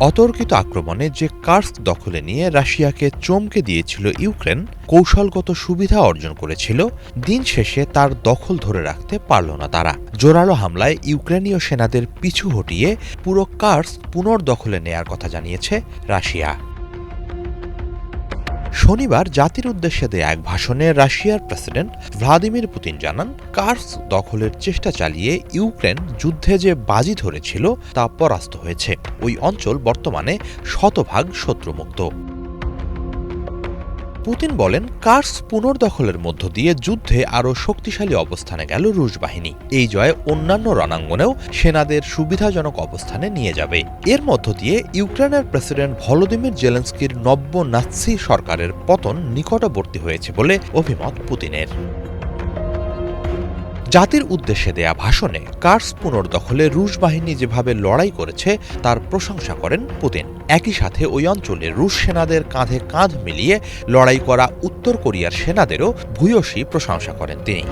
অতর্কিত আক্রমণে যে কার্স্ক দখলে নিয়ে রাশিয়াকে চমকে দিয়েছিল ইউক্রেন, কৌশলগত সুবিধা অর্জন করেছিল, দিন শেষে তার দখল ধরে রাখতে পারল না তারা। জোরালো হামলায় ইউক্রেনীয় সেনাদের পিছু হটিয়ে পুরো কার্স্ক পুনর্দখলে নেয়ার কথা জানিয়েছে রাশিয়া। শনিবার জাতির উদ্দেশ্যে দেয়া এক ভাষণে রাশিয়ার প্রেসিডেন্ট ভ্লাদিমির পুতিন জানান, কার্স্ক দখলের চেষ্টা চালিয়ে ইউক্রেন যুদ্ধে যে বাজি ধরেছিল তা পরাস্ত হয়েছে। ওই অঞ্চল বর্তমানে শতভাগ শত্রুমুক্ত। পুতিন বলেন, কার্স্ক পুনর্দখলের মধ্য দিয়ে যুদ্ধে আরও শক্তিশালী অবস্থানে গেল রুশ বাহিনী। এই জয় অন্যান্য রণাঙ্গনেও সেনাদের সুবিধাজনক অবস্থানে নিয়ে যাবে। এর মধ্য দিয়ে ইউক্রেনের প্রেসিডেন্ট ভলোদিমির জেলেনস্কির নব্য নাৎসি সরকারের পতন নিকটবর্তী হয়েছে বলে অভিমত পুতিনের। জাতির উদ্দেশ্যে দেয়া ভাষণে কার্স্ক পুনর্দখলে রুশ বাহিনী যেভাবে লড়াই করেছে তার প্রশংসা করেন পুতিন। একই সাথে ওই অঞ্চলে রুশ সেনাদের কাঁধে কাঁধ মিলিয়ে লড়াই করা উত্তর কোরিয়ার সেনাদেরও ভূয়সী প্রশংসা করেন তিনি।